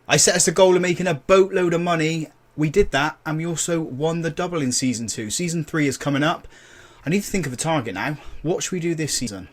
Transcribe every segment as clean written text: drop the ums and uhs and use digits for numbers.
I set us a goal of making a boatload of money. We did that, and we also won the double in Season 2. Season 3 is coming up. I need to think of a target now. What should we do this season?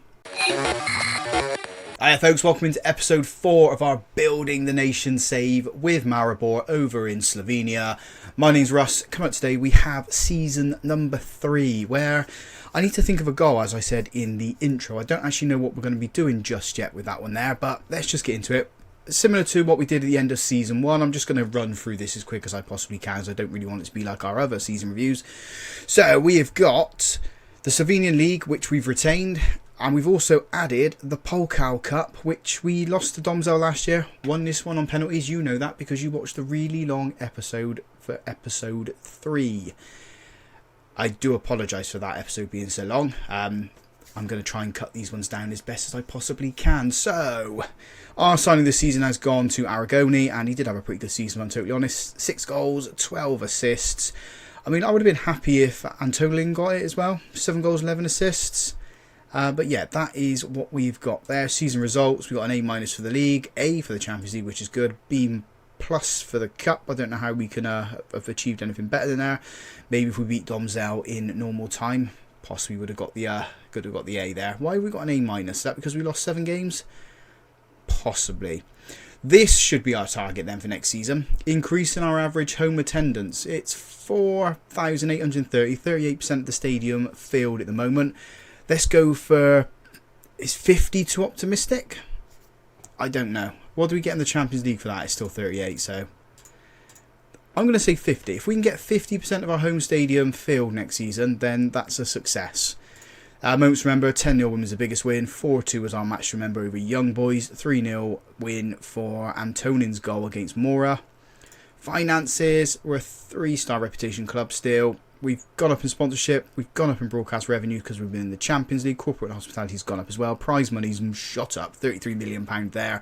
Hiya folks, welcome into episode 4 of our Building the Nation save with Maribor over in Slovenia. My name's Russ. Come up today, we have season number 3, where I need to think of a goal, as I said in the intro. I don't actually know what we're going to be doing just yet with that one there, but let's just get into it. Similar to what we did at the end of season 1, I'm just going to run through this as quick as I possibly can, as I don't really want it to be like our other season reviews. So we have got the Slovenian League, which we've retained, and we've also added the Polkal Cup, which we lost to Domzel last year. Won this one on penalties. You know that because you watched the really long episode for episode 3. I do apologise for that episode being so long. I'm going to try and cut these ones down as best as I possibly can. So, our signing this season has gone to Aragoni, and he did have a pretty good season, if I'm totally honest. 6 goals, 12 assists. I mean, I would have been happy if Antolin got it as well. 7 goals, 11 assists. But yeah, that is what we've got there. Season results, we've got an A- for the league, A for the Champions League, which is good, B+ for the cup. I don't know how we can have achieved anything better than that. Maybe if we beat Domzel in normal time, possibly would have got the A there. Why have we got an A-? Is that because we lost 7 games? Possibly. This should be our target then for next season. Increasing our average home attendance. It's 4,830, 38% of the stadium filled at the moment. Let's go for, is 50 too optimistic? I don't know. What do we get in the Champions League for that? It's still 38, so I'm going to say 50. If we can get 50% of our home stadium filled next season, then that's a success. Moments to remember, 10-0 win was the biggest win. 4-2 was our match to remember over Young Boys. 3-0 win for Antonin's goal against Mora. Finances, we're a 3-star reputation club still. We've gone up in sponsorship. We've gone up in broadcast revenue because we've been in the Champions League. Corporate hospitality's gone up as well. Prize money's shot up. £33 million there.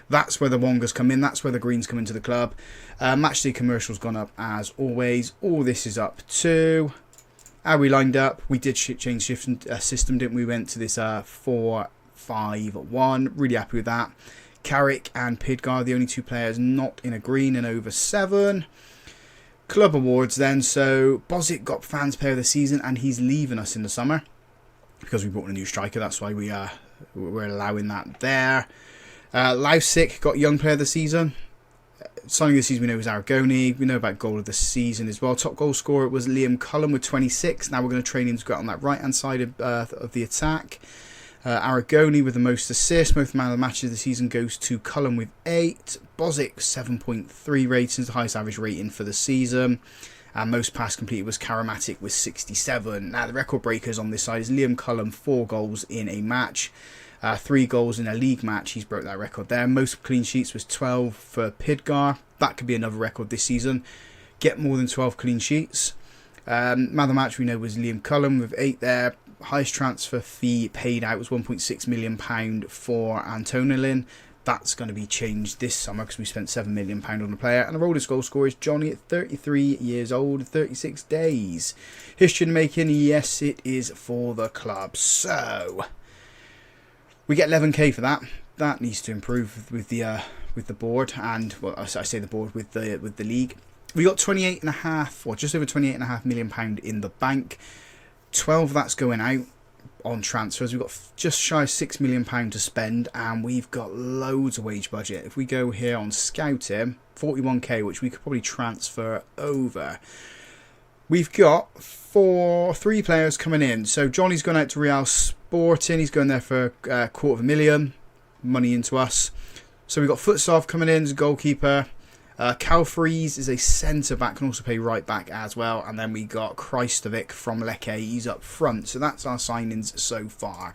That's where the Wongas come in. That's where the Greens come into the club. Matchday commercials gone up as always. All this is up too. How we lined up, we did change shift system, didn't we? We went to this 4-5-1. Really happy with that. Carrick and Pidgar, the only 2 players not in a green and over 7. Club awards then. So Bozic got fans player of the season, and he's leaving us in the summer because we brought in a new striker. That's why we're allowing that there. Lausic got young player of the season. Signing this season we know is Aragoni. We know about goal of the season as well. Top goal scorer was Liam Cullen with 26. Now we're going to train him to go out on that right hand side of the attack. Aragoni with the most assists. Most man of the matches of the season goes to Cullen with 8. Bozic 7.3 ratings, the highest average rating for the season. And most pass completed was Karamatic with 67. Now the record breakers on this side is Liam Cullen, 4 goals in a match. 3 goals in a league match. He's broke that record there. Most clean sheets was 12 for Pidgar. That could be another record this season. Get more than 12 clean sheets. Man of the match we know was Liam Cullen with 8 there. Highest transfer fee paid out was £1.6 million for Antonilin. That's going to be changed this summer because we spent £7 million on the player. And the oldest goal scorer is Johnny at 33 years old, 36 days. History in the making, yes, it is for the club. So we get 11k for that. That needs to improve with the board, and well, I say the board with the league. We got 28.5 or just over £28.5 million in the bank. 12 that's going out on transfers. We've got just shy of £6 million to spend, and we've got loads of wage budget. If we go here on scouting, 41k, which we could probably transfer over. We've got 3 players coming in. So Johnny's gone out to Real Sporting. He's going there for £250,000 money into us. So we've got Futsov coming in as a goalkeeper. Calfreeze is a centre-back, can also play right-back as well. And then we got Krajstovic from Lecce. He's up front. So that's our signings so far.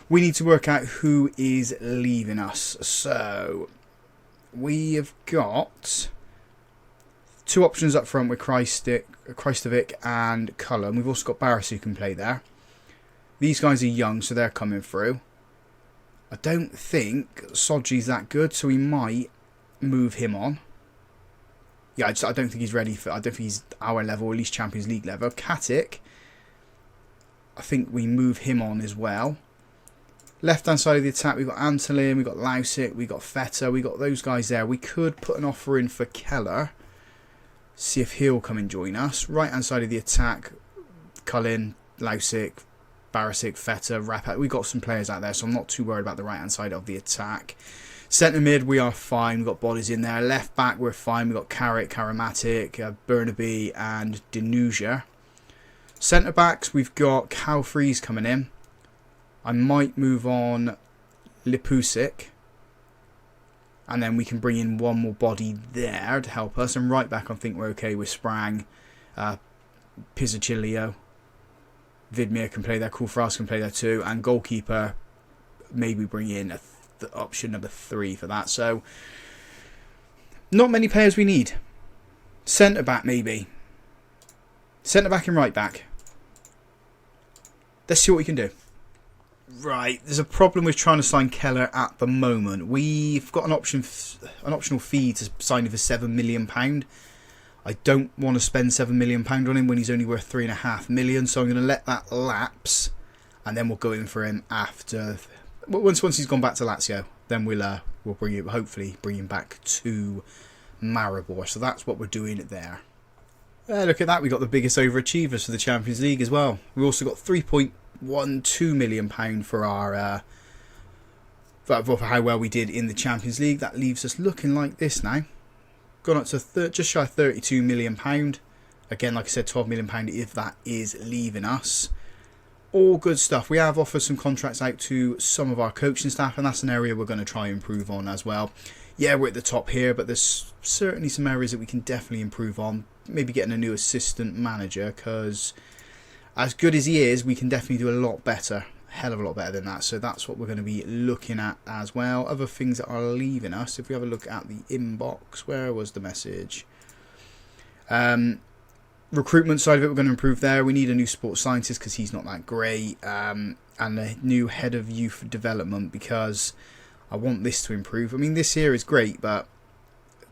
We need to work out who is leaving us. So we have got 2 options up front with Krajstovic and Cullen. We've also got Barras who can play there. These guys are young, so they're coming through. I don't think Sodji's that good, so we might move him on. Yeah, I don't think he's ready for. I don't think he's our level, or at least Champions League level. Katic, I think we move him on as well. Left hand side of the attack, we've got Antolin, we've got Lausik, we've got Feta, we've got those guys there. We could put an offer in for Keller, see if he'll come and join us. Right hand side of the attack, Cullen, Lausik, Barisic, Feta, Roccat. We've got some players out there, so I'm not too worried about the right hand side of the attack. Centre mid, we are fine. We've got bodies in there. Left back, we're fine. We've got Carrick, Karamatic, Burnaby, and Denuja. Centre backs, we've got Calfreeze coming in. I might move on Lipusic. And then we can bring in one more body there to help us. And right back, I think we're okay with Sprang, Pizzacilio. Vidmir can play there. Kulfras can play there too. And goalkeeper, maybe bring in option number 3 for that. So, not many players we need. Centre back, maybe. Centre back and right back. Let's see what we can do. Right, there's a problem with trying to sign Keller at the moment. We've got an optional fee to sign him for £7 million. I don't want to spend £7 million on him when he's only worth £3.5 million. So I'm going to let that lapse, and then we'll go in for him after. Once he's gone back to Lazio, then we'll bring him, hopefully bring him back to Maribor. So that's what we're doing there. Look at that, we got the biggest overachievers for the Champions League as well. We also got £3.12 million for our for how well we did in the Champions League. That leaves us looking like this now. Gone up to just shy of £32 million. Again, like I said, £12 million if that is leaving us. All good stuff. We have offered some contracts out to some of our coaching staff, and that's an area we're going to try and improve on as well. Yeah, we're at the top here, but there's certainly some areas that we can definitely improve on. Maybe getting a new assistant manager, because as good as he is, we can definitely do a lot better. A hell of a lot better than that. So that's what we're going to be looking at as well. Other things that are leaving us, if we have a look at the inbox, where was the message? Recruitment side of it, we're going to improve there. We need a new sports scientist because he's not that great. And a new head of youth development, because I want this to improve. I mean, this here is great, but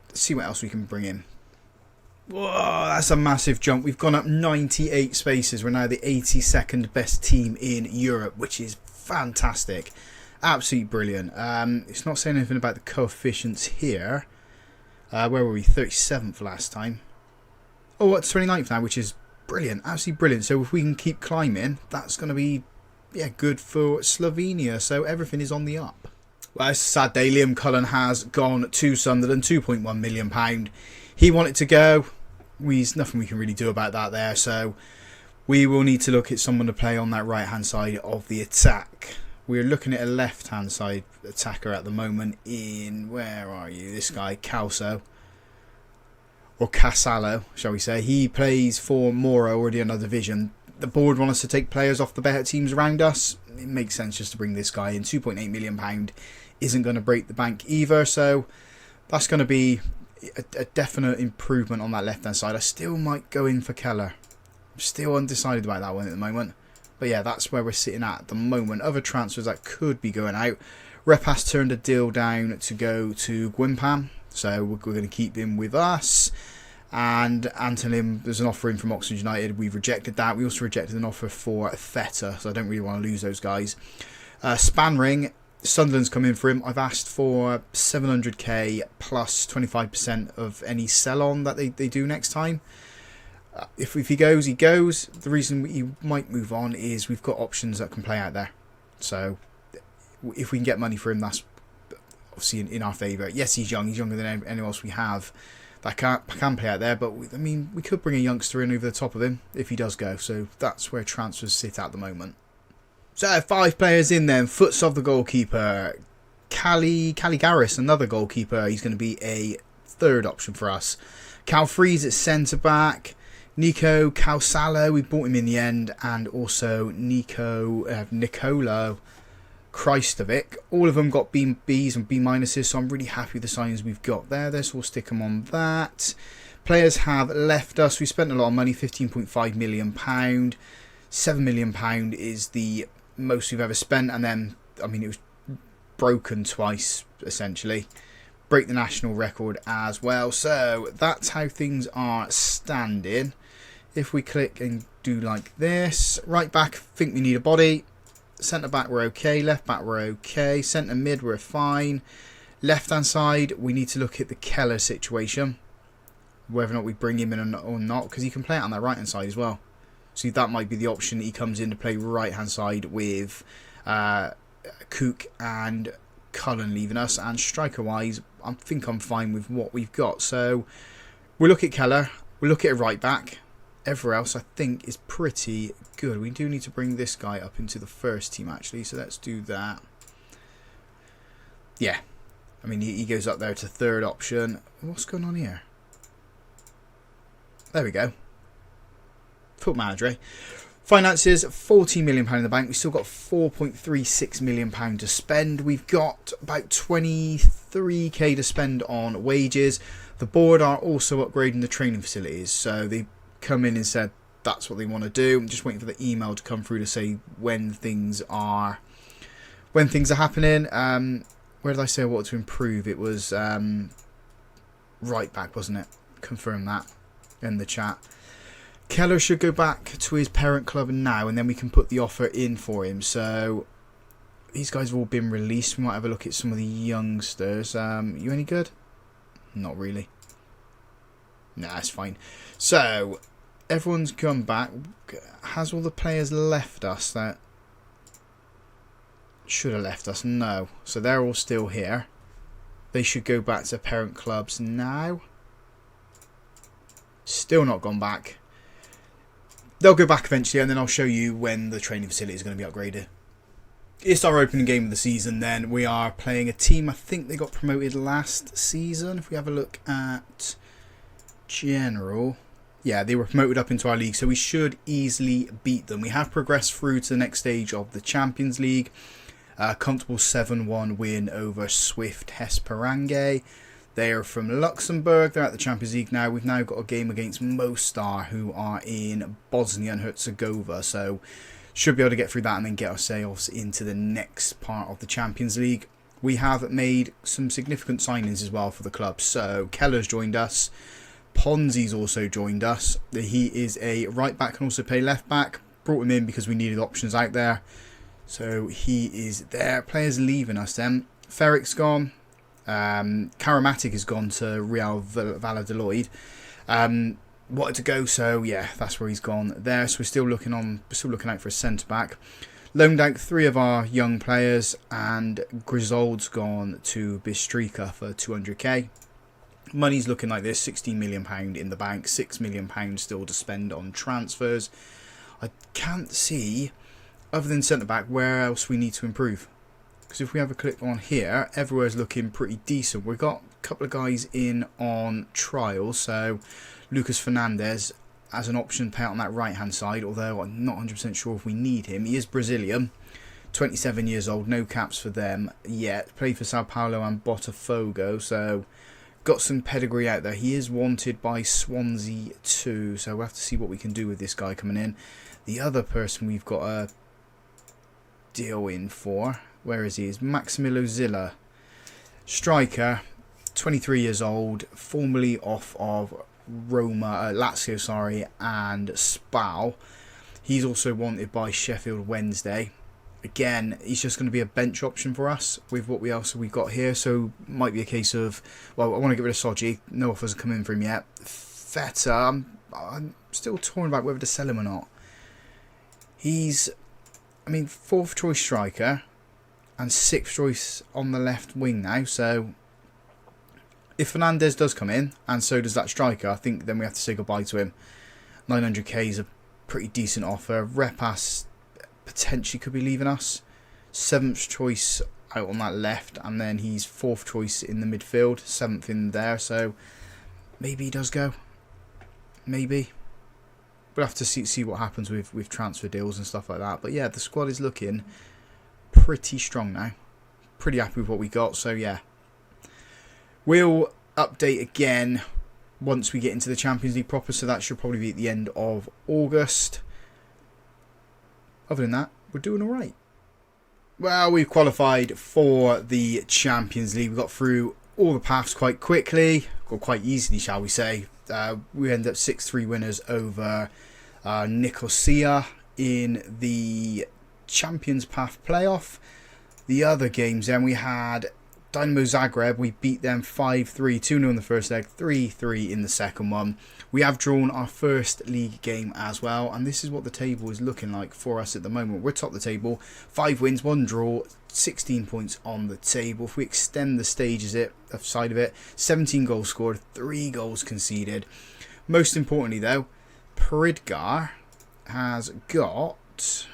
let's see what else we can bring in. Whoa, that's a massive jump. We've gone up 98 spaces. We're now the 82nd best team in Europe, which is fantastic. Absolutely brilliant. It's not saying anything about the coefficients here. Where were we? 37th last time. Oh, it's 29th now, which is brilliant. Absolutely brilliant. So if we can keep climbing, that's going to be good for Slovenia. So everything is on the up. Well, it's a sad day. Liam Cullen has gone to Sunderland, £2.1 million. He wanted to go. There's nothing we can really do about that there. So we will need to look at someone to play on that right-hand side of the attack. We're looking at a left-hand side attacker at the moment in, where are you? This guy, Calso. Or Casalo, shall we say. He plays for Moro, already another division. The board want us to take players off the better teams around us. It makes sense just to bring this guy in. £2.8 million isn't going to break the bank either. So that's going to be a definite improvement on that left-hand side. I still might go in for Keller. I'm still undecided about that one at the moment. But yeah, that's where we're sitting at the moment. Other transfers that could be going out. Rep has turned a deal down to go to Gwimpam. So we're going to keep him with us. And Antolin, there's an offer in from Oxford United. We've rejected that. We also rejected an offer for Feta. So I don't really want to lose those guys. Spanring, Sunderland's come in for him. I've asked for 700k plus 25% of any sell-on that they do next time. If he goes, he goes. The reason he might move on is we've got options that can play out there. So if we can get money for him, that's obviously in our favour. Yes, he's young. He's younger than anyone else we have that can play out there. But I mean, we could bring a youngster in over the top of him if he does go. So that's where transfers sit at the moment. So 5 players in then. Foots of the goalkeeper. Cali Garris, another goalkeeper. He's going to be a third option for us. Cal Freeze at centre-back. Nico Calsalo, we bought him in the end. And also Nicolo Kristovic. All of them got B's and B minuses. So I'm really happy with the signings we've got there. So we'll stick them on that. Players have left us. We spent a lot of money, £15.5 million. £7 million is the most we've ever spent, and then I mean it was broken twice essentially, break the national record as well. So that's how things are standing. If we click and do like this, right back, think we need a body. Centre back we're okay. Left back we're okay. Centre mid we're fine. Left hand side we need to look at the Keller situation, whether or not we bring him in or not, because he can play it on that right hand side as well. So that might be the option that he comes in to play right hand side with Cook and Cullen leaving us. And striker wise, I think I'm fine with what we've got. So we'll look at Keller, we'll look at a right back. Everywhere else I think is pretty good. We do need to bring this guy up into the first team actually, so let's do that. Yeah, I mean he goes up there to third option. What's going on here? There we go. Foot manager. Finances, £14 million in the bank. We've still got £4.36 million to spend. We've got about 23k to spend on wages. The board are also upgrading the training facilities, so they come in and said that's what they want to do. I'm just waiting for the email to come through to say when things are happening. Where did I say I wanted to improve? It was right back, wasn't it? Confirm that in the chat. Keller should go back to his parent club now, and then we can put the offer in for him. So these guys have all been released. We might have a look at some of the youngsters. You any good? Not really. Nah, that's fine. So everyone's come back. Has all the players left us that should have left us? No. So they're all still here. They should go back to parent clubs now. Still not gone back. They'll go back eventually, and then I'll show you when the training facility is going to be upgraded. It's our opening game of the season then. We are playing a team, I think they got promoted last season. If we have a look at general, yeah, they were promoted up into our league, so we should easily beat them. We have progressed through to the next stage of the Champions League. Comfortable 7-1 win over Swift Hesperange. They are from Luxembourg. They're at the Champions League now. We've now got a game against Mostar, who are in Bosnia and Herzegovina. So should be able to get through that and then get ourselves into the next part of the Champions League. We have made some significant signings as well for the club. So Keller's joined us. Ponzi's also joined us. He is a right back, can also play left back. Brought him in because we needed options out there. So he is there. Players leaving us then. Ferrick's gone. Karamatic has gone to Real Valladolid. Wanted to go, so yeah, that's where he's gone there. So we're still looking out for a centre back. Loaned out 3 of our young players, and Grisold's gone to Bistrica for 200k. Money's looking like this: £16 million in the bank, £6 million still to spend on transfers. I can't see, other than centre back, where else we need to improve. Because if we have a click on here, everywhere's looking pretty decent. We've got a couple of guys in on trial. So Lucas Fernandez as an option to pay out on that right hand side, although I'm not 100% sure if we need him. He is Brazilian, 27 years old, no caps for them yet. Played for Sao Paulo and Botafogo, so got some pedigree out there. He is wanted by Swansea too, so we'll have to see what we can do with this guy coming in. The other person we've got a deal in for, where is he? Is Maximilo Zilla, striker, 23 years old, formerly off of Lazio, sorry, and Spal. He's also wanted by Sheffield Wednesday. Again, he's just going to be a bench option for us with what else we've got here. So might be a case of, well, I want to get rid of Soji. No offers have come in for him yet. Feta, I'm still torn about whether to sell him or not. He's, I mean, 4th choice striker and 6th choice on the left wing now. So if Fernandez does come in, and so does that striker, I think then we have to say goodbye to him. 900k is a pretty decent offer. Repas potentially could be leaving us. 7th choice out on that left, and then he's 4th choice in the midfield, 7th in there. So maybe he does go. Maybe. We'll have to see what happens with transfer deals and stuff like that. But yeah, the squad is looking pretty strong now. Pretty happy with what we got. So yeah, we'll update again once we get into the Champions League proper. So that should probably be at the end of August. Other than that, we're doing all right. Well, we've qualified for the Champions League. We got through all the paths quite quickly, or quite easily, shall we say. We ended up 6-3 winners over Nicosia in the Champions Path playoff. The other games then, we had Dynamo Zagreb. We beat them 5-3, 2-0 in the first leg, 3-3 in the second one. We have drawn our first league game as well, and this is what the table is looking like for us at the moment. We're top of the table, 5 wins, 1 draw, 16 points on the table. If we extend the stages side of it, 17 goals scored, 3 goals conceded. Most importantly though, Pridgar has got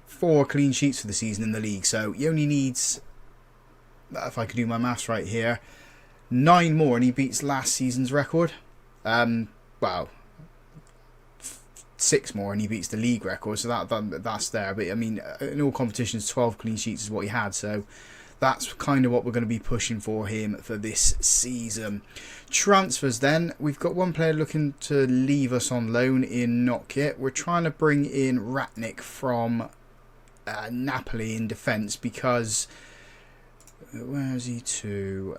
4 clean sheets for the season in the league, so he only needs, if I could do my maths right here, 9 more and he beats last season's record. Well, 6 more and he beats the league record, so that's there. But I mean, in all competitions, 12 clean sheets is what he had, so that's kind of what we're going to be pushing for him for this season. Transfers then, we've got one player looking to leave us on loan in Roccat. We're trying to bring in Ratnik from Napoli in defence, because where is he to?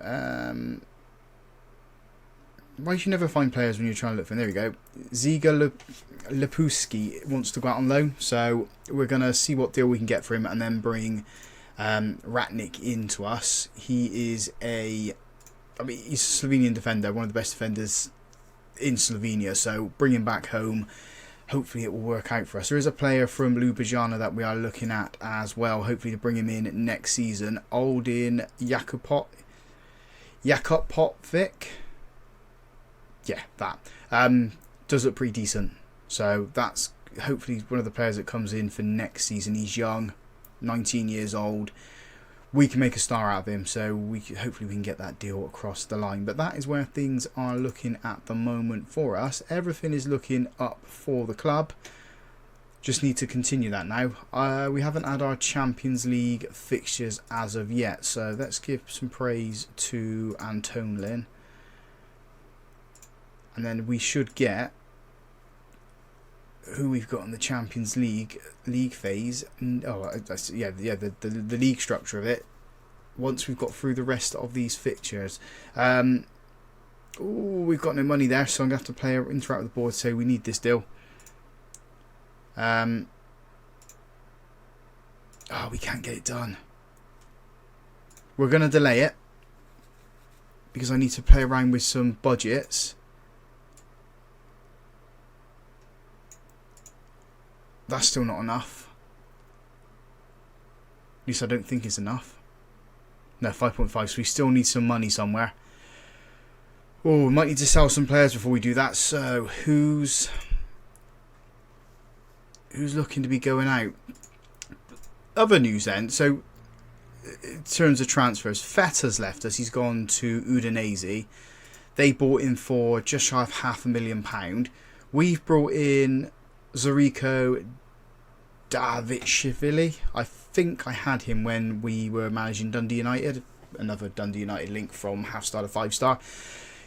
Why should you never find players when you're trying to look for them? There we go. Ziga Lepuski wants to go out on loan, so we're going to see what deal we can get for him and then bring Ratnik into us. He is he's a Slovenian defender, one of the best defenders in Slovenia, so bring him back home. Hopefully it will work out for us. There is a player from Ljubljana that we are looking at as well, hopefully to bring him in next season. Oldin Jakopovic. Yeah, that does look pretty decent. So that's hopefully one of the players that comes in for next season. He's young, 19 years old. We can make a star out of him, so hopefully we can get that deal across the line. But that is where things are looking at the moment for us. Everything is looking up for the club. Just need to continue that now. We haven't had our Champions League fixtures as of yet, so let's give some praise to Antonlin. And then we should get who we've got in the Champions League phase. Oh, the league structure of it. Once we've got through the rest of these fixtures. We've got no money there, so I'm going to have to interact with the board, say we need this deal. We can't get it done. We're going to delay it because I need to play around with some budgets. That's still not enough. At least I don't think it's enough. No, 5.5, so we still need some money somewhere. Oh, we might need to sell some players before we do that. So, who's looking to be going out? Other news then. So, in terms of transfers, Fetta's left us. He's gone to Udinese. They bought him for just shy of £500,000. We've brought in Zoriko Davishvili. I think I had him when we were managing Dundee United. Another Dundee United link from half-star to 5-star.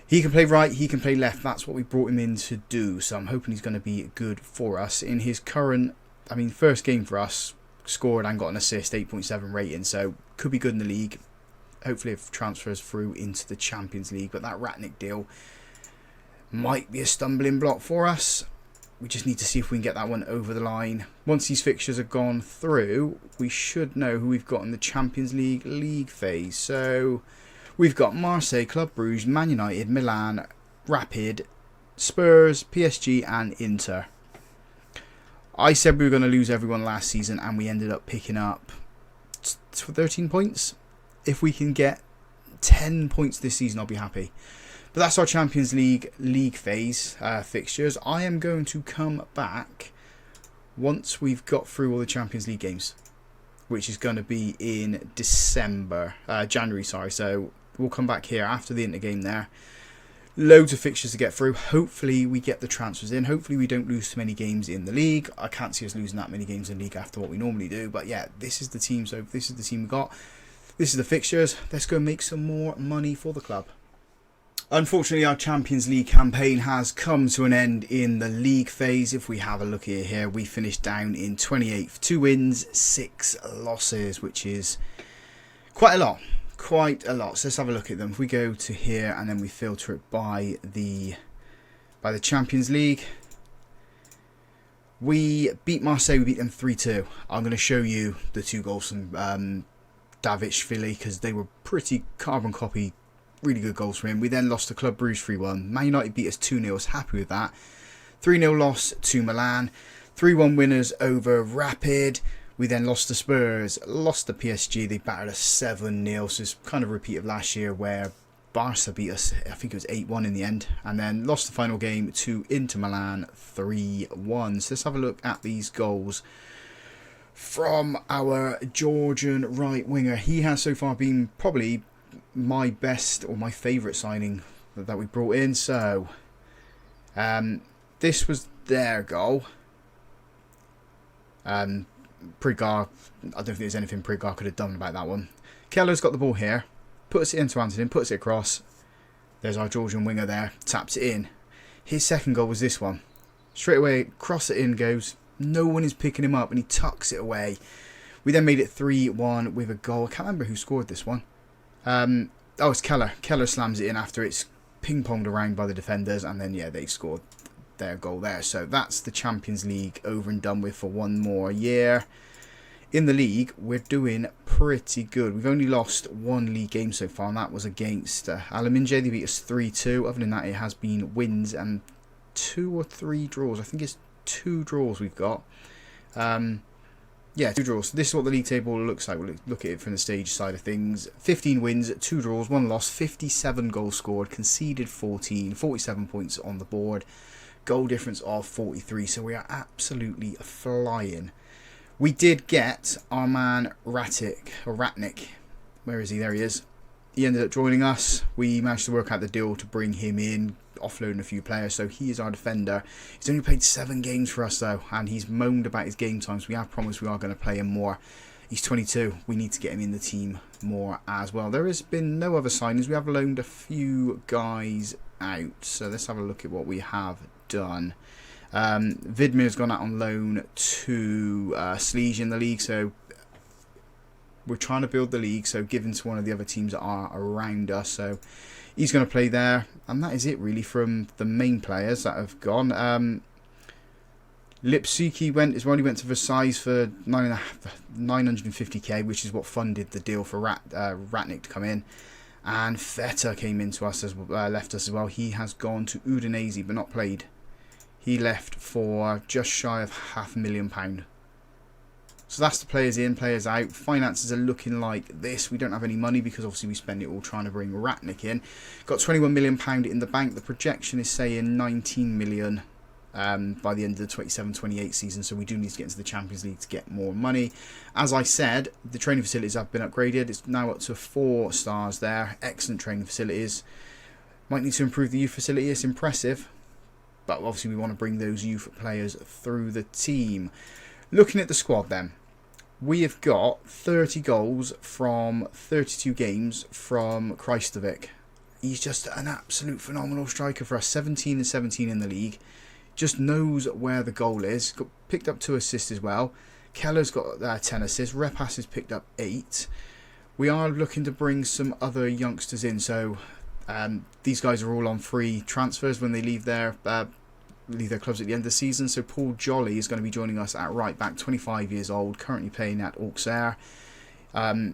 He can play right, he can play left. That's what we brought him in to do. So I'm hoping he's going to be good for us. In his current, first game for us, scored and got an assist, 8.7 rating. So could be good in the league. Hopefully it transfers through into the Champions League. But that Ratnik deal might be a stumbling block for us. We just need to see if we can get that one over the line. Once these fixtures are gone through, we should know who we've got in the Champions League phase. So we've got Marseille, Club Brugge, Man United, Milan, Rapid, Spurs, PSG and Inter. I said we were going to lose everyone last season and we ended up picking up 13 points. If we can get 10 points this season, I'll be happy. But that's our Champions League phase fixtures. I am going to come back once we've got through all the Champions League games, which is going to be in January, sorry. So we'll come back here after the Inter game there. Loads of fixtures to get through. Hopefully we get the transfers in. Hopefully we don't lose too many games in the league. I can't see us losing that many games in the league after what we normally do. But yeah, this is the team. So this is the team we got. This is the fixtures. Let's go make some more money for the club. Unfortunately, our Champions League campaign has come to an end in the league phase. If we have a look here, we finished down in 28th. 2 wins, 6 losses, which is quite a lot. Quite a lot. So let's have a look at them. If we go to here and then we filter it by the Champions League, We beat Marseille, we beat them 3-2. I'm going to show you the 2 goals from Davichvili because they were pretty carbon copy, really good goals from him. We then lost to Club Brugge 3-1. Man United beat us 2-0, I was happy with that. 3-0 loss to Milan. 3-1 winners over Rapid. We then lost to Spurs, lost to PSG. They battered us 7-0, so it's kind of a repeat of last year where Barca beat us, I think it was 8-1 in the end, and then lost the final game to Inter Milan 3-1. So let's have a look at these goals from our Georgian right winger. He has so far been probably my best or my favourite signing that we brought in. So this was their goal. Prigar, I don't think there's anything Prigar could have done about that one. Keller's got the ball here. Puts it into Antonin, puts it across. There's our Georgian winger there. Taps it in. His second goal was this one. Straight away, cross it in goes. No one is picking him up and he tucks it away. We then made it 3-1 with a goal. I can't remember who scored this one. Oh, it's Keller. Keller slams it in after it's ping-ponged around by the defenders. And then, yeah, they scored their goal there. So that's the Champions League over and done with for one more year. In the league, we're doing pretty good. We've only lost 1 league game so far, and that was against Alaminje. They beat us 3-2. Other than that, it has been wins and 2 or 3 draws. I think it's 2 draws we've got. Yeah, 2 draws. This is what the league table looks like. We'll look at it from the stage side of things. 15 wins, 2 draws, 1 loss, 57 goals scored, conceded 14, 47 points on the board, goal difference of 43. So we are absolutely flying. We did get our man Ratnik. Where is he? There he is. He ended up joining us. We managed to work out the deal to bring him in, offloading a few players. So he is our defender. He's only played 7 games for us though, and he's moaned about his game times. We have promised we are going to play him more. He's 22. We need to get him in the team more as well. There has been no other signings. We have loaned a few guys out. So let's have a look at what we have done. Vidmir's gone out on loan to Sleege in the league, so we're trying to build the league, so given to one of the other teams that are around us, so he's going to play there, and that is it really from the main players that have gone. Lipsiki went to Versailles for 950k, which is what funded the deal for Ratnik to come in, and Feta came into us as left us as well. He has gone to Udinese but not played. He left for just shy of £500,000. So that's the players in, players out. Finances are looking like this. We don't have any money because obviously we spend it all trying to bring Ratnik in. Got £21 million in the bank. The projection is saying 19 million by the end of the 27-28 season. So we do need to get into the Champions League to get more money. As I said, the training facilities have been upgraded. It's now up to 4 stars there. Excellent training facilities. Might need to improve the youth facility. It's impressive. But obviously we want to bring those youth players through the team. Looking at the squad then. We have got 30 goals from 32 games from Krajstovic. He's just an absolute phenomenal striker for us. 17 and 17 in the league. Just knows where the goal is. Got picked up 2 assists as well. Keller's got 10 assists. Repas has picked up 8. We are looking to bring some other youngsters in. So these guys are all on free transfers when they leave their clubs at the end of the season. So Paul Jolly is going to be joining us at right back, 25 years old, currently playing at Auxerre.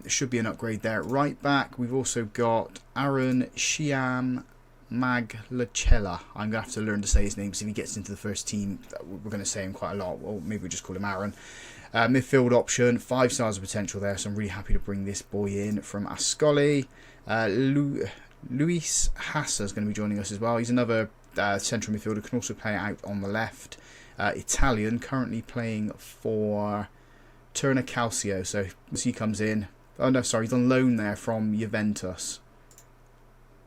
Should be an upgrade there at right back. We've also got Aaron Shiam Maglachella. I'm going to have to learn to say his name because if he gets into the first team, we're going to say him quite a lot. Or maybe we'll just call him Aaron. Midfield option, 5 stars of potential there. So I'm really happy to bring this boy in from Ascoli. Luis Hassa is going to be joining us as well. He's another central midfielder, can also play out on the left. Italian, currently playing for Turner Calcio. So he comes in. Oh no, sorry, he's on loan there from Juventus.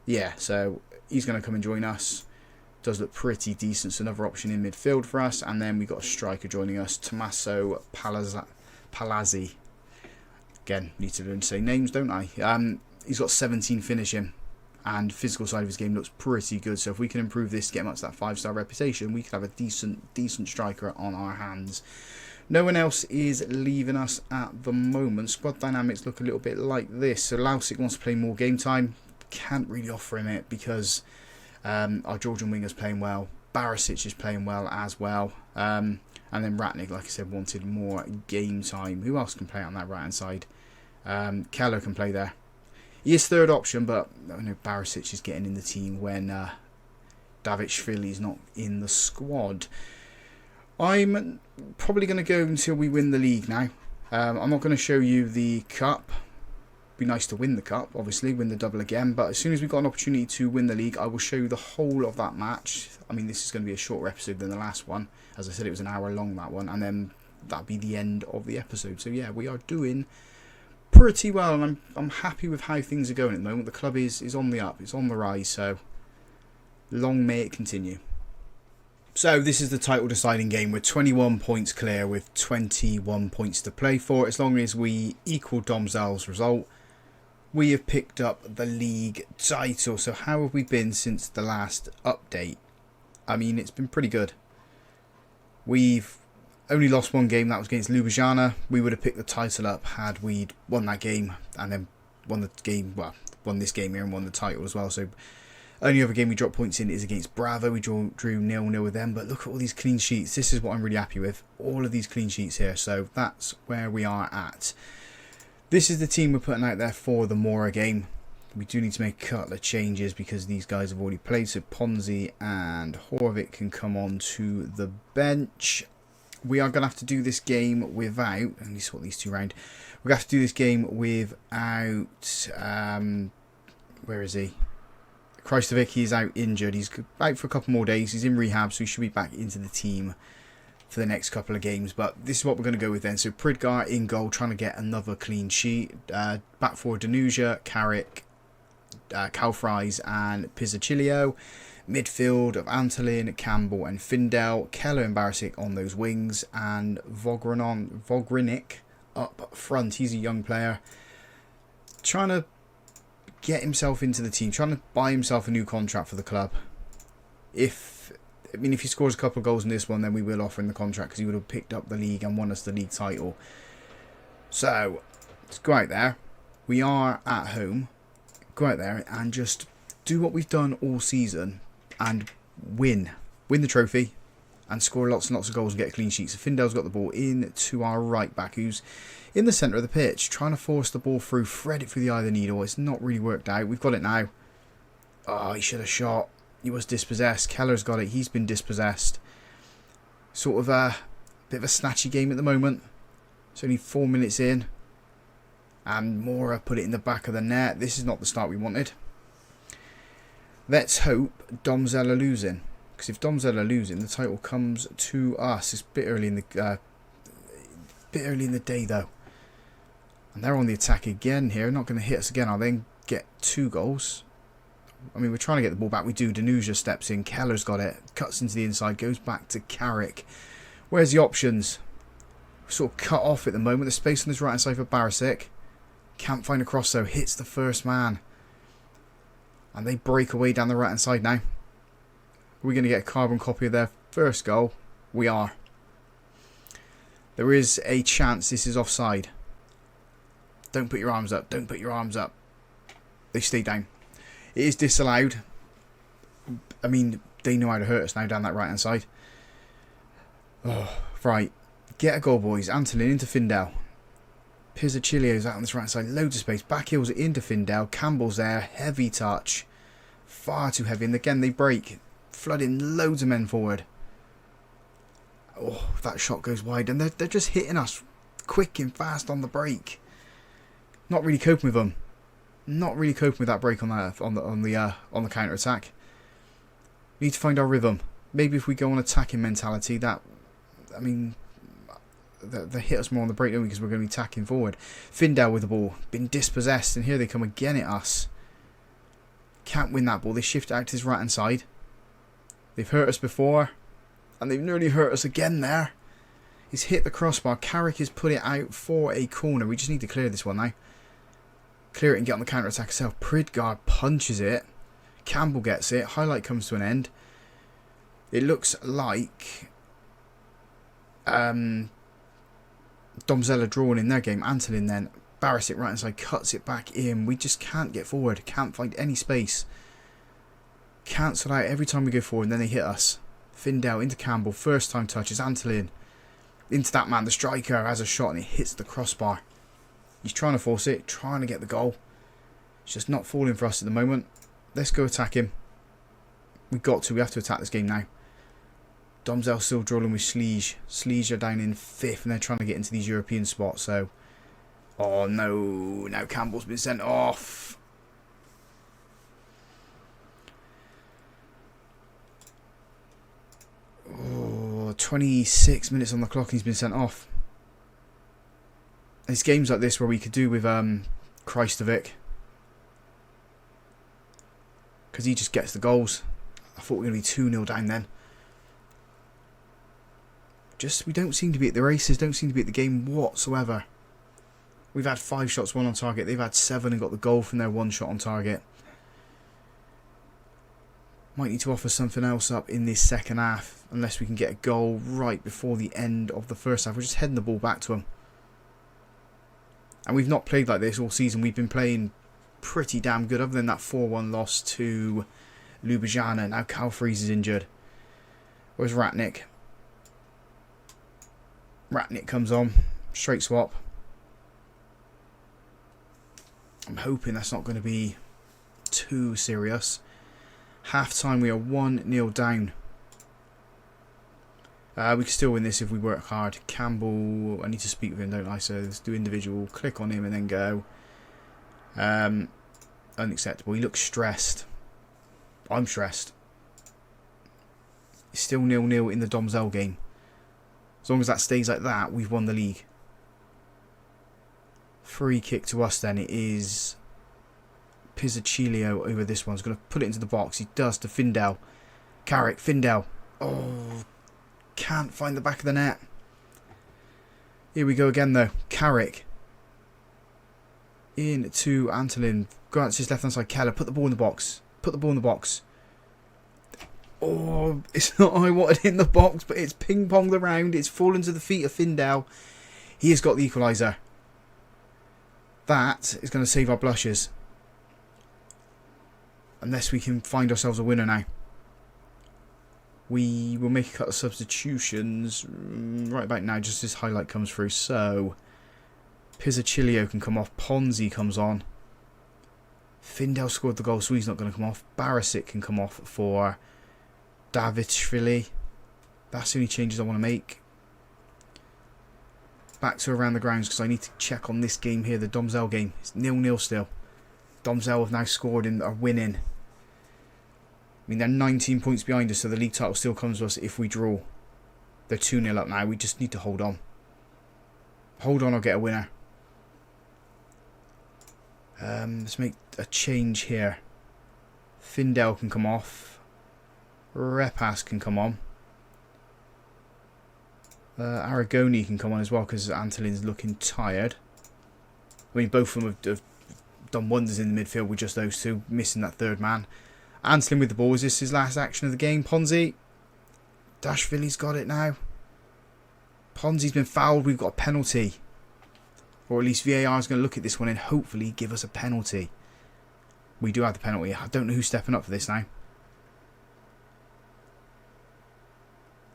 Yeah, so he's going to come and join us. Does look pretty decent. So another option in midfield for us. And then we've got a striker joining us, Tommaso Palazzi. Again, need to learn to say names, don't I? He's got 17 finishing. And physical side of his game looks pretty good. So if we can improve this, get him up to that 5-star reputation, we could have a decent striker on our hands. No one else is leaving us at the moment. Squad dynamics look a little bit like this. So Lausic wants to play more game time. Can't really offer him it because our Georgian winger's playing well. Barisic is playing well as well. And then Ratnik, like I said, wanted more game time. Who else can play on that right-hand side? Keller can play there. He is third option, but I know Barisic is getting in the team when Davishvili is not in the squad. I'm probably going to go until we win the league now. I'm not going to show you the cup. Be nice to win the cup, obviously, win the double again. But as soon as we've got an opportunity to win the league, I will show you the whole of that match. I mean, this is going to be a shorter episode than the last one. As I said, it was an hour long, that one. And then that'll be the end of the episode. So, yeah, we are doing pretty well. And I'm happy with how things are going at the moment. The club is on the up. It's on the rise. So, long may it continue. So, this is the title deciding game. We're 21 points clear with 21 points to play for. As long as we equal Domzel's result, we have picked up the league title. So how have we been since the last update? I mean, it's been pretty good. We've only lost one game. That was against Ljubljana. We would have picked the title up had we won that game and then won the game. Well, won this game here and won the title as well. So only other game we dropped points in is against Bravo. We drew 0-0 with them. But look at all these clean sheets. This is what I'm really happy with. All of these clean sheets here. So that's where we are at. This is the team we're putting out there for the Mora game. We do need to make a couple of changes because these guys have already played. So Ponzi and Horvik can come on to the bench. We are going to have to do this game without... Let me sort these two round. We're going to have to do this game without... where is he? Krajstovic, he's out injured. He's out for a couple more days. He's in rehab, so he should be back into the team for the next couple of games. But this is what we're going to go with then. So Pridgar in goal, trying to get another clean sheet. Back for Danuja, Carrick, Calfries and Pizzacilio. Midfield of Antolin, Campbell and Findel. Keller and Barisic on those wings. And Vogrinic up front. He's a young player. Trying to get himself into the team. Trying to buy himself a new contract for the club. I mean, if he scores a couple of goals in this one, then we will offer him the contract because he would have picked up the league and won us the league title. So, let's go out there. We are at home. Go out there and just do what we've done all season and win. Win the trophy and score lots and lots of goals and get clean sheets. So Findel's got the ball in to our right back, who's in the centre of the pitch, trying to force the ball through, thread it through the eye of the needle. It's not really worked out. We've got it now. Oh, he should have shot. He was dispossessed. Keller's got it. He's been dispossessed. Sort of a bit of a snatchy game at the moment. It's only 4 minutes in. And Mora put it in the back of the net. This is not the start we wanted. Let's hope Domzel are losing. Because if Domzel are losing, the title comes to us. It's a bit early in the day though. And they're on the attack again here. Not going to hit us again. I'll then get 2 goals. I mean, we're trying to get the ball back. We do. Danuja steps in. Keller's got it. Cuts into the inside. Goes back to Carrick. Where's the options? We're sort of cut off at the moment. The space on this right hand side for Barisic. Can't find a cross though. Hits the first man. And they break away down the right hand side now. Are we going to get a carbon copy of their first goal? We are. There is a chance this is offside. Don't put your arms up. Don't put your arms up. They stay down. It is disallowed. I mean, they know how to hurt us now down that right hand side. Oh, right. Get a goal, boys. Antolin into Findel. Pizzacilio's out on this right hand side. Loads of space. Back heels it into Findel. Campbell's there. Heavy touch. Far too heavy. And again, they break. Flooding loads of men forward. Oh, that shot goes wide. And they're just hitting us quick and fast on the break. Not really coping with them. Not really coping with that break on the counter attack. We need to find our rhythm. Maybe if we go on attacking mentality, that, I mean, they hit us more on the break, don't we? Because we're going to be attacking forward. Findel with the ball, been dispossessed, and here they come again at us. Can't win that ball. They shift it out to his right hand side. They've hurt us before, and they've nearly hurt us again there. He's hit the crossbar. Carrick has put it out for a corner. We just need to clear this one now. Clear it and get on the counter-attack itself. Pridgar punches it. Campbell gets it. Highlight comes to an end. It looks like Domzella drawn in their game. Antolin then. Barisic right hand side cuts it back in. We just can't get forward. Can't find any space. Cancel out every time we go forward and then they hit us. Findel into Campbell. First time touches. Antolin. Into that man. The striker has a shot and it hits the crossbar. He's trying to force it. Trying to get the goal. It's just not falling for us at the moment. Let's go attack him. We've got to. We have to attack this game now. Domzell still drawing with Sleege. Sleege are down in 5th and they're trying to get into these European spots. So, oh no. Now Campbell's been sent off. Oh, 26 minutes on the clock and he's been sent off. There's games like this where we could do with Krajstovic. Because he just gets the goals. I thought we were going to be 2-0 down then. We don't seem to be at the races, don't seem to be at the game whatsoever. We've had 5 shots, 1 on target. They've had 7 and got the goal from their 1 shot on target. Might need to offer something else up in this second half. Unless we can get a goal right before the end of the first half. We're just heading the ball back to them. And we've not played like this all season. We've been playing pretty damn good. Other than that 4-1 loss to Ljubljana. Now Calfreeze is injured. Where's Ratnik? Ratnik comes on. Straight swap. I'm hoping that's not going to be too serious. Half time we are 1-0 down. We can still win this if we work hard. Campbell, I need to speak with him, don't I? So let's do individual. Click on him and then go. Unacceptable. He looks stressed. I'm stressed. It's still 0-0 in the Domzell game. As long as that stays like that, we've won the league. Free kick to us then. It is Pizzacilio over this one. He's going to put it into the box. He does to Findel. Carrick, Findel. Oh, can't find the back of the net. Here we go again though. Carrick. In to Antolin. Grants his left hand side. Keller, put the ball in the box. Put the ball in the box. Oh, it's not I wanted in the box, but it's ping-ponged around. It's fallen to the feet of Findel. He has got the equaliser. That is going to save our blushes. Unless we can find ourselves a winner now. We will make a couple of substitutions right about now, just as highlight comes through. So, Pizzacilio can come off. Ponzi comes on. Findel scored the goal, so he's not going to come off. Barisic can come off for Davitshvili. That's the only changes I want to make. Back to around the grounds because I need to check on this game here, the Domzell game. It's 0-0 still. Domzell have now scored and are winning. I mean, they're 19 points behind us, so the league title still comes to us if we draw. They're 2-0 up now. We just need to hold on. Hold on or get a winner. Let's make a change here. Findel can come off. Repas can come on. Aragoni can come on as well because Antolin's looking tired. I mean, both of them have done wonders in the midfield with just those two, missing that third man. Antolin with the ball. Is this his last action of the game? Ponzi. Dashvili's got it now. Ponzi's been fouled. We've got a penalty. Or at least VAR is going to look at this one and hopefully give us a penalty. We do have the penalty. I don't know who's stepping up for this now.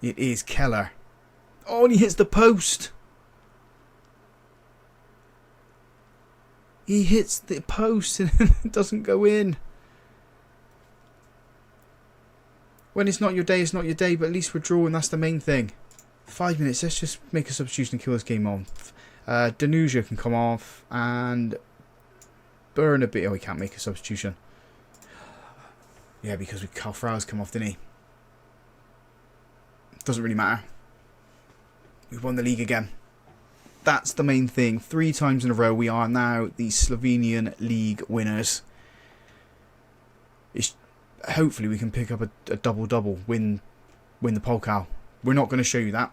It is Keller. Oh, and he hits the post. He hits the post and it doesn't go in. When it's not your day, it's not your day, but at least we're drawing, that's the main thing. 5 minutes, let's just make a substitution and kill this game on. Danuja can come off and burn a bit. Oh, he can't make a substitution. Yeah, because Carl Frau's come off, didn't he? Doesn't really matter. We've won the league again. That's the main thing. 3 times in a row, we are now the Slovenian league winners. Hopefully we can pick up a double-double, win the Pokal. We're not going to show you that.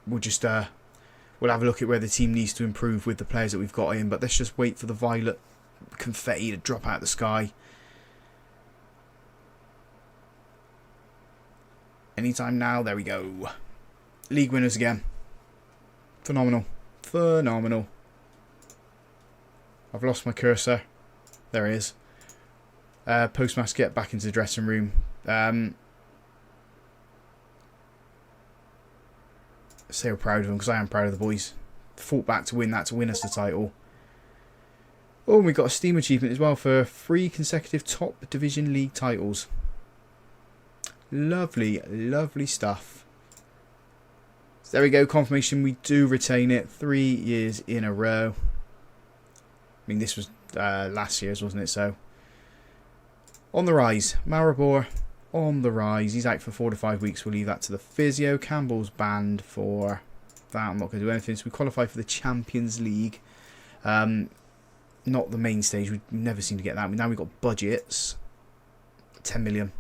We'll just we'll have a look at where the team needs to improve with the players that we've got in. But let's just wait for the violet confetti to drop out of the sky. Anytime now. There we go. League winners again. Phenomenal. Phenomenal. I've lost my cursor. There it is. Postmaster, get back into the dressing room. say we're proud of them, because I am proud of the boys. Fought back to win that, to win us the title. Oh, and we got a Steam achievement as well for 3 consecutive top division league titles. Lovely, lovely stuff. So there we go, confirmation we do retain it 3 years in a row. I mean, this was last year's, wasn't it? So, on the rise. Maribor on the rise. He's out for 4 to 5 weeks. We'll leave that to the physio. Campbell's banned for that. I'm not going to do anything. So we qualify for the Champions League. Not the main stage. We never seem to get that. Now we've got budgets. 10 million.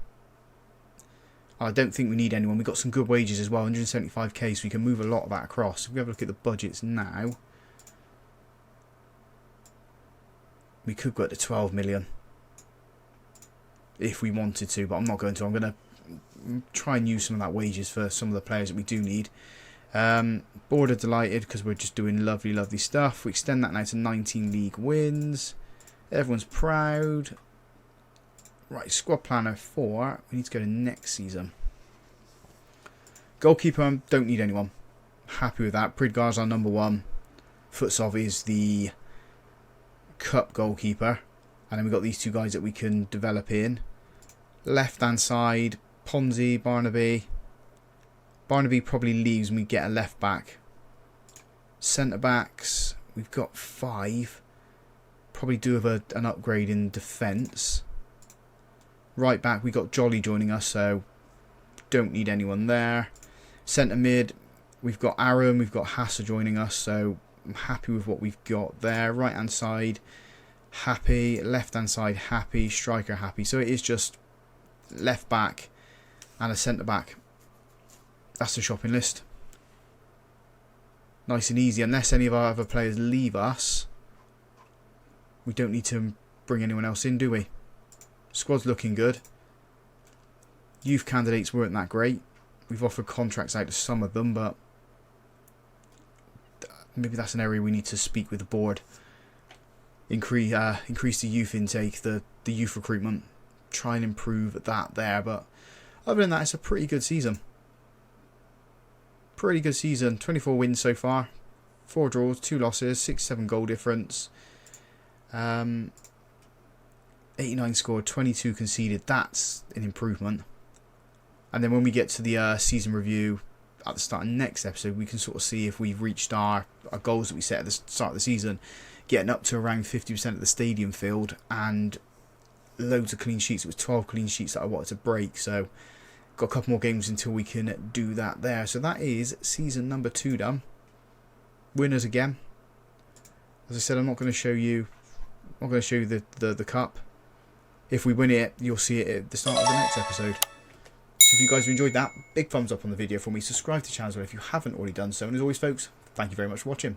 I don't think we need anyone. We've got some good wages as well. 175k, so we can move a lot of that across. If we have a look at the budgets now, we could go up to 12 million. If we wanted to, but I'm not going to. I'm going to try and use some of that wages for some of the players that we do need. Board are delighted because we're just doing lovely, lovely stuff. We extend that now to 19 league wins. Everyone's proud. Right, squad planner 4. We need to go to next season. Goalkeeper, don't need anyone. Happy with that. Pridgar's our number 1. Futsov is the cup goalkeeper. And then we've got these 2 guys that we can develop in. Left hand side, Ponzi, Barnaby. Barnaby probably leaves and we get a left back. Centre backs, we've got 5. Probably do have an upgrade in defence. Right back, we got Jolly joining us, so don't need anyone there. Centre mid, we've got Aaron, we've got Hassa joining us, so I'm happy with what we've got there. Right hand side, happy. Left hand side, happy. Striker, happy. So it is just left back and a centre back. That's the shopping list. Nice and easy. Unless any of our other players leave us, we don't need to bring anyone else in, do we? Squad's looking good. Youth candidates weren't that great. We've offered contracts out to some of them, but maybe that's an area we need to speak with the board. Increase the youth intake, the youth recruitment. Try and improve that there, but other than that, it's a pretty good season. Pretty good season. 24 wins so far. 4 draws, 2 losses, 6-7 goal difference. 89 scored, 22 conceded. That's an improvement. And then when we get to the season review at the start of next episode, we can sort of see if we've reached our goals that we set at the start of the season, getting up to around 50% of the stadium field and loads of clean sheets. It was 12 clean sheets that I wanted to break, so got a couple more games until we can do that there. So that is season number 2 done. Winners again. As I said, I'm not going to show you the cup. If we win it, you'll see it at the start of the next episode. So if you guys have enjoyed that, big thumbs up on the video for me. Subscribe to the channel if you haven't already done so. And as always, folks, thank you very much for watching.